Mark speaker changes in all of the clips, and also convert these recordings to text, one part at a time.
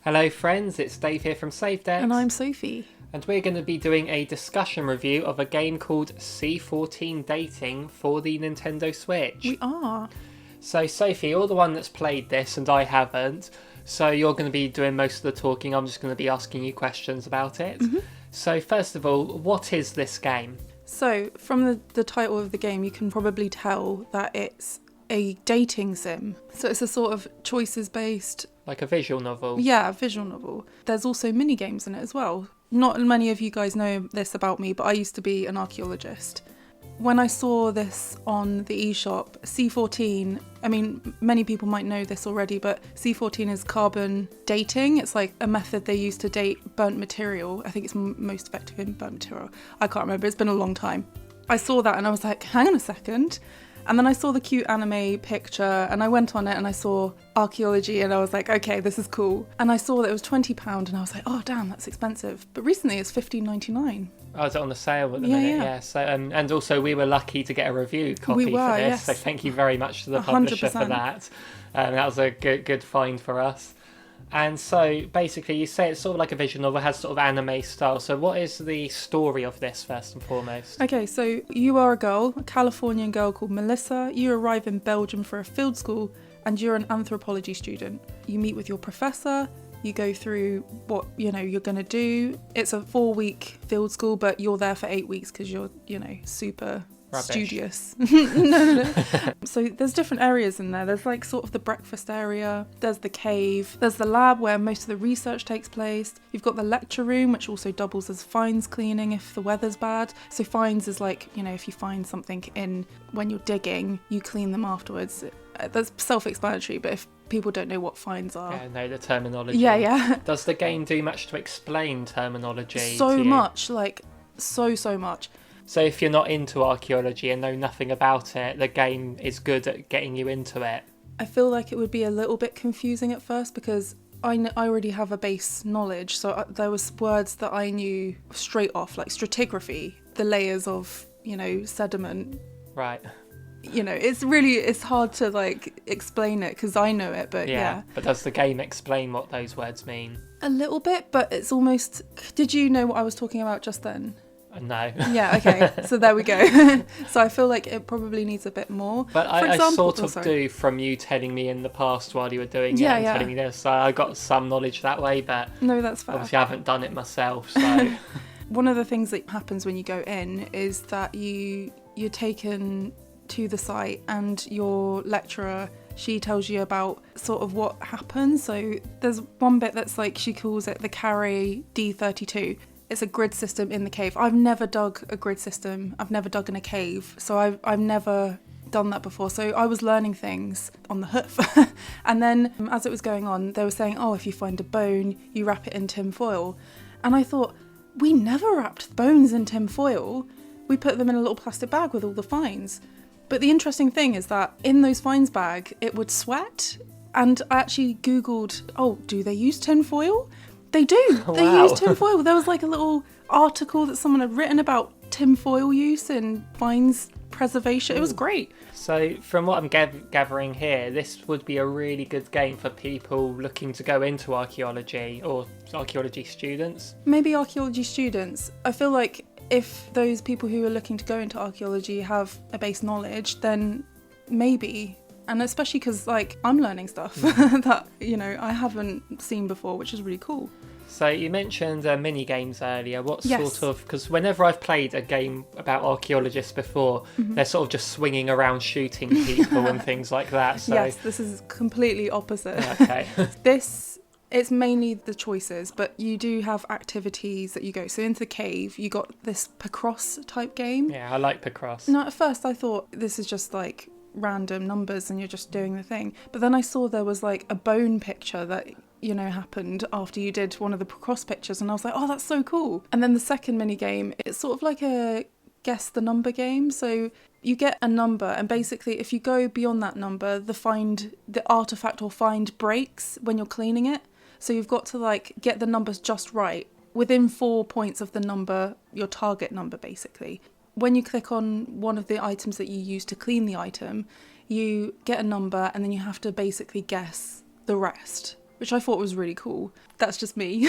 Speaker 1: Hello friends, it's Dave here from Saved X.
Speaker 2: And I'm Sophie.
Speaker 1: And we're going to be doing a discussion review of a game called C14 Dating for the Nintendo Switch.
Speaker 2: We are.
Speaker 1: So Sophie, you're the one that's played this and I haven't. So you're going to be doing most of the talking. I'm just going to be asking you questions about it.
Speaker 2: Mm-hmm.
Speaker 1: So first of all, what is this game?
Speaker 2: So from the title of the game, you can probably tell that it's a dating sim. So it's a sort of choices-based...
Speaker 1: Like a visual novel?
Speaker 2: Yeah, a visual novel. There's also mini games in it as well. Not many of you guys know this about me, but I used to be an archaeologist. When I saw this on the eShop, C14, I mean, many people might know this already, but C14 is carbon dating. It's like a method they use to date burnt material. I think it's most effective in burnt material. I can't remember, it's been a long time. I saw that and I was like, hang on a second. And then I saw the cute anime picture and I went on it and I saw archaeology and I was like, okay, this is cool. And I saw that it was £20 and I was like, oh damn, that's expensive. But recently it's $15.99.
Speaker 1: Oh, is it on the sale at the minute? Yeah. So, and also we were lucky to get a review copy for this.
Speaker 2: Yes.
Speaker 1: So thank you very much to the publisher
Speaker 2: 100%.
Speaker 1: for that. That was a good find for us. And so basically you say it's sort of like a visual novel, has sort of anime style. So what is the story of this first and foremost?
Speaker 2: Okay, so you are a girl, a Californian girl called Melissa. You arrive in Belgium for a field school and you're an anthropology student. You meet with your professor, you go through what, you're going to do. It's a 4-week field school, but you're there for 8 weeks because you're, super...
Speaker 1: Rubbish.
Speaker 2: Studious. No. So there's different areas in there. There's like sort of the breakfast area, there's the cave, there's the lab where most of the research takes place. You've got the lecture room, which also doubles as finds cleaning if the weather's bad. So finds is like, if you find something in when you're digging, you clean them afterwards. That's self-explanatory, but if people don't know what finds are...
Speaker 1: Yeah, no, the terminology.
Speaker 2: Yeah.
Speaker 1: Does the game do much to explain terminology
Speaker 2: So
Speaker 1: to you?
Speaker 2: much, like so much.
Speaker 1: So if you're not into archaeology and know nothing about it, the game is good at getting you into it.
Speaker 2: I feel like it would be a little bit confusing at first because I already have a base knowledge. So there was words that I knew straight off, like stratigraphy, the layers of, sediment.
Speaker 1: Right.
Speaker 2: It's hard to like explain it because I know it, but yeah.
Speaker 1: But does the game explain what those words mean?
Speaker 2: A little bit, but it's almost... Did you know what I was talking about just then?
Speaker 1: No.
Speaker 2: Yeah, okay. So there we go. So I feel like it probably needs a bit more.
Speaker 1: But I sort of do from you telling me in the past while you were doing it and telling me this. So I got some knowledge that way, but
Speaker 2: no, that's fair.
Speaker 1: Obviously I haven't done it myself. So
Speaker 2: one of the things that happens when you go in is that you're taken to the site and your lecturer, she tells you about sort of what happens. So there's one bit that's like, she calls it the Carré D32. It's a grid system in the cave. I've never dug a grid system. I've never dug in a cave. So I've never done that before. So I was learning things on the hoof. And then as it was going on, they were saying, oh, if you find a bone, you wrap it in tin foil. And I thought, we never wrapped bones in tin foil. We put them in a little plastic bag with all the finds. But the interesting thing is that in those finds bag, it would sweat. And I actually Googled, oh, do they use tin foil? They do. They use tin foil. There was like a little article that someone had written about tin foil use in finds preservation. It was great.
Speaker 1: So from what I'm gathering here, this would be a really good game for people looking to go into archaeology or archaeology students.
Speaker 2: Maybe archaeology students. I feel like if those people who are looking to go into archaeology have a base knowledge, then maybe... And especially because, like, I'm learning stuff that, I haven't seen before, which is really cool.
Speaker 1: So you mentioned mini games earlier. What
Speaker 2: Yes.
Speaker 1: sort of... Because whenever I've played a game about archaeologists before, they're sort of just swinging around shooting people and things like that. So...
Speaker 2: Yes, this is completely opposite.
Speaker 1: Okay.
Speaker 2: It's mainly the choices, but you do have activities that you go. So into the cave, you got this Picross type game.
Speaker 1: Yeah, I like Picross.
Speaker 2: No, at first I thought this is just like... random numbers and you're just doing the thing, but then I saw there was like a bone picture that happened after you did one of the cross pictures and I was like, oh, that's so cool. And then the second mini game, it's sort of like a guess the number game. So you get a number and basically if you go beyond that number, the artifact or find breaks when you're cleaning it. So you've got to like get the numbers just right within 4 points of the number, your target number basically. When you click on one of the items that you use to clean the item, you get a number and then you have to basically guess the rest. which I thought was really cool. That's just me.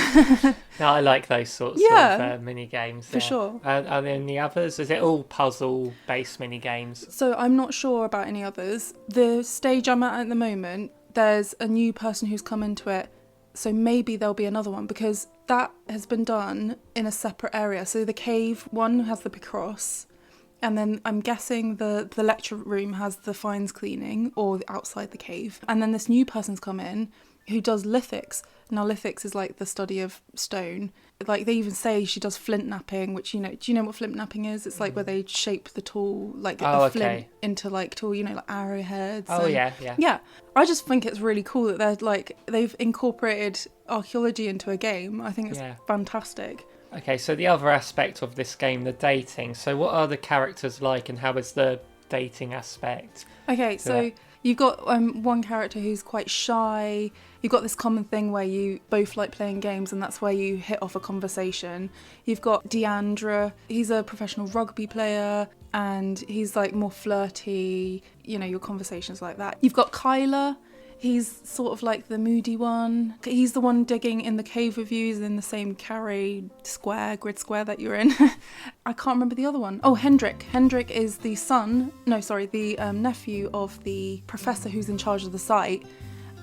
Speaker 1: No, I like those sorts of mini games.
Speaker 2: For sure.
Speaker 1: Are there any others? Is it all puzzle-based mini games?
Speaker 2: So I'm not sure about any others. The stage I'm at the moment, there's a new person who's come into it, so maybe there'll be another one, because that has been done in a separate area. So the cave one has the Picross, and then I'm guessing the lecture room has the fines cleaning, or outside the cave. And then this new person's come in who does lithics. Now, lithics is like the study of stone. Like, they even say she does flint napping, which, do you know what flint napping is? It's like where they shape the tool, like a flint into like tool, like arrowheads. Yeah. I just think it's really cool that they've incorporated archaeology into a game. I think it's fantastic.
Speaker 1: Okay, so the other aspect of this game, the dating. So what are the characters like, and how is the dating aspect?
Speaker 2: Okay, so you've got one character who's quite shy. You've got this common thing where you both like playing games, and that's where you hit off a conversation. You've got Deandra. He's a professional rugby player, and he's like more flirty. Your conversations like that. You've got Kyler. He's sort of like the moody one. He's the one digging in the cave with you, in the same grid square that you're in. I can't remember the other one. Oh, Hendrik. Hendrik is the nephew of the professor who's in charge of the site.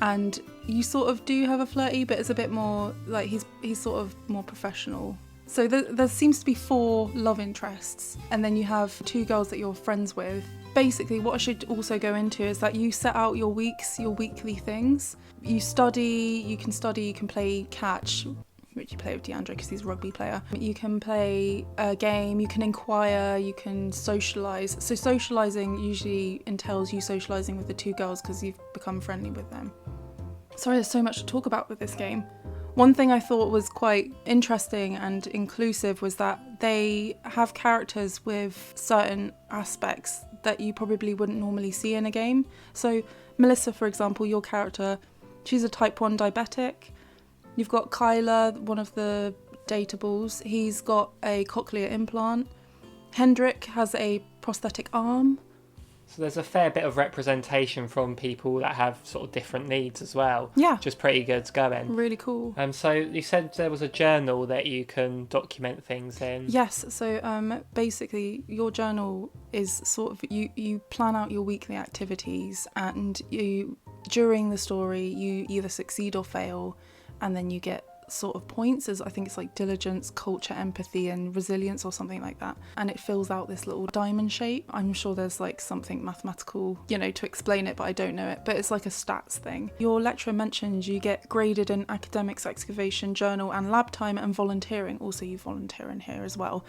Speaker 2: And you sort of do have a flirty, but it's a bit more like he's sort of more professional. So there seems to be 4 love interests, and then you have 2 girls that you're friends with. Basically, what I should also go into is that you set out your weekly things. You can play catch, which you play with Deandra because he's a rugby player. You can play a game, you can inquire, you can socialise. So socialising usually entails you socialising with the 2 girls because you've become friendly with them. Sorry, there's so much to talk about with this game. One thing I thought was quite interesting and inclusive was that they have characters with certain aspects that you probably wouldn't normally see in a game. So Melissa, for example, your character, she's a type 1 diabetic. You've got Kyler, one of the datables. He's got a cochlear implant. Hendrik has a prosthetic arm.
Speaker 1: So there's a fair bit of representation from people that have sort of different needs as well.
Speaker 2: Yeah.
Speaker 1: Which is pretty good going.
Speaker 2: Really cool.
Speaker 1: So you said there was a journal that you can document things in.
Speaker 2: Yes. So basically your journal is sort of, you plan out your weekly activities, and during the story you either succeed or fail, and then you get sort of points as I think it's like diligence, culture, empathy and resilience or something like that, and it fills out this little diamond shape. I'm sure there's like something mathematical to explain it, but I don't know it, but it's like a stats thing. Your lecturer mentions you get graded in academics, excavation, journal and lab time and volunteering. Also, you volunteer in here as well.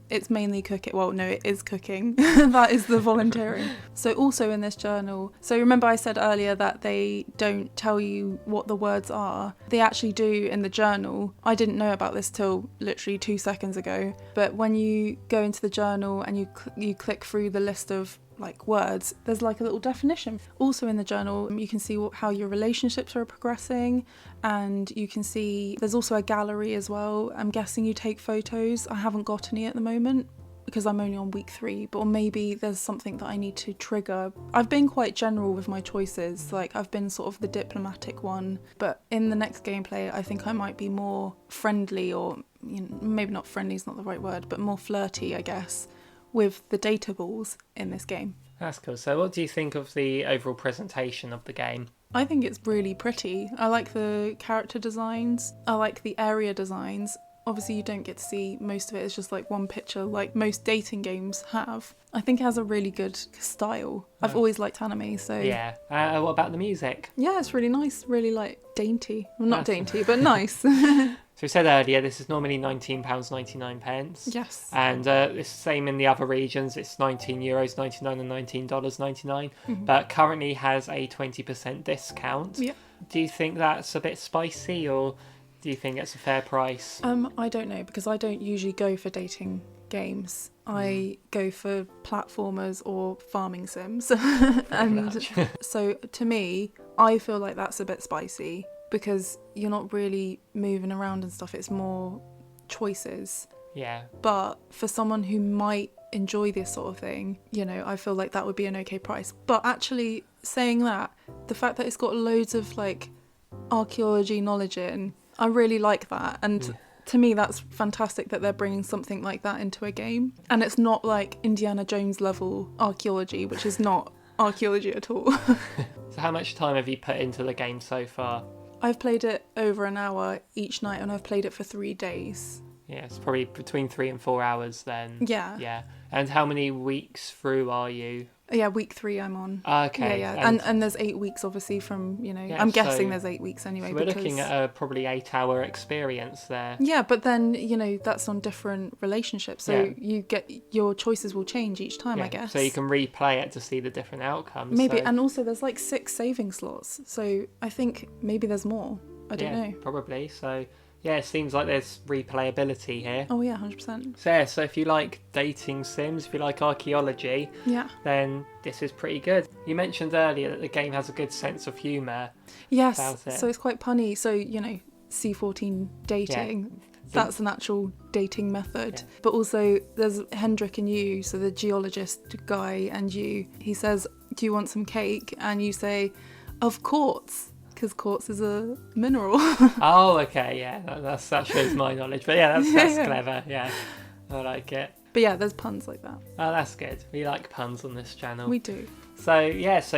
Speaker 2: It's mainly cooking. Well, no, it is cooking. That is the volunteering. So also in this journal, so remember I said earlier that they don't tell you what the words are. They actually do in the journal. I didn't know about this till literally 2 seconds ago, but when you go into the journal and you click through the list of like words, there's like a little definition. Also in the journal you can see how your relationships are progressing, and you can see there's also a gallery as well. I'm guessing you take photos. I haven't got any at the moment because I'm only on week 3, but maybe there's something that I need to trigger. I've been quite general with my choices, like I've been sort of the diplomatic one, but in the next gameplay I think I might be more friendly, or maybe not friendly is not the right word, but more flirty I guess, with the data balls in this game.
Speaker 1: That's cool. So what do you think of the overall presentation of the game?
Speaker 2: I think it's really pretty. I like the character designs, I like the area designs. Obviously you don't get to see most of it, it's just like one picture like most dating games have. I think it has a really good style. I've always liked anime, so...
Speaker 1: Yeah. What about the music?
Speaker 2: Yeah, it's really nice, really like dainty. Well, not dainty, but nice.
Speaker 1: So we said earlier, this is normally £19.99.
Speaker 2: Yes.
Speaker 1: And it's the same in the other regions. It's €19.99 and $19.99.
Speaker 2: Mm-hmm.
Speaker 1: But currently has a 20% discount.
Speaker 2: Yeah.
Speaker 1: Do you think that's a bit spicy, or do you think it's a fair price?
Speaker 2: I don't know, because I don't usually go for dating games. I go for platformers or farming sims. And so to me, I feel like that's a bit spicy, because you're not really moving around and stuff. It's more choices.
Speaker 1: Yeah.
Speaker 2: But for someone who might enjoy this sort of thing, I feel like that would be an okay price. But actually saying that, the fact that it's got loads of like archaeology knowledge in. I really like that, and to me that's fantastic that they're bringing something like that into a game. And it's not like Indiana Jones level archaeology, which is not archaeology at all.
Speaker 1: So how much time have you put into the game so far?
Speaker 2: I've played it over an hour each night, and I've played it for 3 days.
Speaker 1: Yeah, it's probably between 3 and 4 hours then.
Speaker 2: Yeah.
Speaker 1: And how many weeks through are you?
Speaker 2: Yeah, week 3 I'm on.
Speaker 1: Okay.
Speaker 2: Yeah. And there's 8 weeks obviously from,
Speaker 1: Yeah,
Speaker 2: I'm guessing
Speaker 1: so-
Speaker 2: there's 8 weeks anyway.
Speaker 1: So we're
Speaker 2: because...
Speaker 1: looking at a probably 8-hour experience there.
Speaker 2: Yeah, but then, that's on different relationships. So your choices will change each time, I guess.
Speaker 1: So you can replay it to see the different outcomes.
Speaker 2: Maybe,
Speaker 1: so...
Speaker 2: and also there's like 6 saving slots. So I think maybe there's more. I don't know.
Speaker 1: Probably. So yeah, it seems like there's replayability here.
Speaker 2: Oh yeah, 100%.
Speaker 1: So yeah, so if you like dating sims, if you like archaeology, then this is pretty good. You mentioned earlier that the game has a good sense of humour.
Speaker 2: Yes,
Speaker 1: about it.
Speaker 2: so it's quite punny. So, C14 Dating, that's an actual dating method.
Speaker 1: Yeah.
Speaker 2: But also there's Hendrik and you, so the geologist guy and you. He says, do you want some cake? And you say, of quartz. Because quartz is a mineral.
Speaker 1: Oh, okay, yeah, that shows my knowledge. But yeah, that's clever, yeah. I like it.
Speaker 2: But yeah, there's puns like that.
Speaker 1: Oh, that's good. We like puns on this channel.
Speaker 2: We do.
Speaker 1: So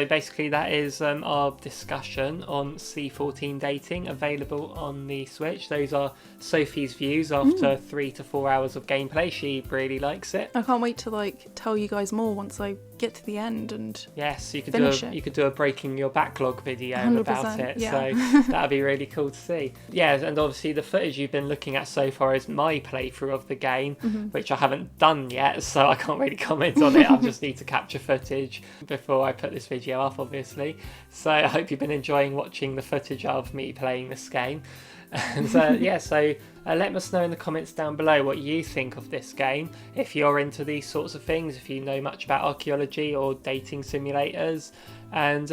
Speaker 1: basically that is our discussion on C14 Dating, available on the Switch. Those are Sophie's views after 3 to 4 hours of gameplay. She really likes it.
Speaker 2: I can't wait to tell you guys more once I get to the end and
Speaker 1: yes, you could do a breaking your backlog video about it.
Speaker 2: Yeah.
Speaker 1: So that'd be really cool to see. Yeah, and obviously the footage you've been looking at so far is my playthrough of the game, which I haven't done yet, so I can't really comment on it. I just need to capture footage before I put this video up, obviously. So I hope you've been enjoying watching the footage of me playing this game. And let us know in the comments down below what you think of this game, if you're into these sorts of things, if you know much about archaeology or dating simulators. And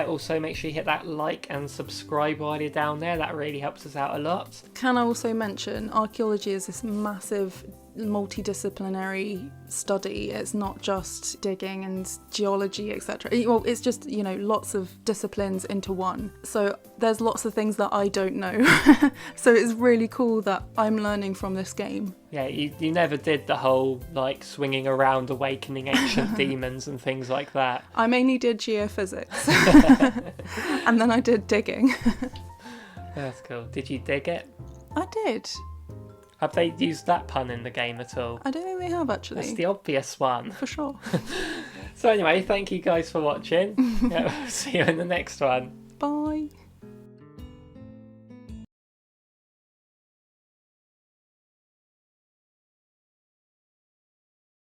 Speaker 1: also make sure you hit that like and subscribe while you're down there. That really helps us out a lot.
Speaker 2: Can I also mention, archaeology is this massive multidisciplinary study. It's not just digging and geology, etc. Well, it's just, lots of disciplines into one. So there's lots of things that I don't know. So it's really cool that I'm learning from this game.
Speaker 1: Yeah, you never did the whole swinging around awakening ancient demons and things like that.
Speaker 2: I mainly did geophysics. And then I did digging.
Speaker 1: That's cool. Did you dig it?
Speaker 2: I did.
Speaker 1: Have they used that pun in the game at all?
Speaker 2: I don't think they have, actually.
Speaker 1: That's the obvious one.
Speaker 2: For sure.
Speaker 1: So anyway, thank you guys for watching. See you in the next one.
Speaker 2: Bye.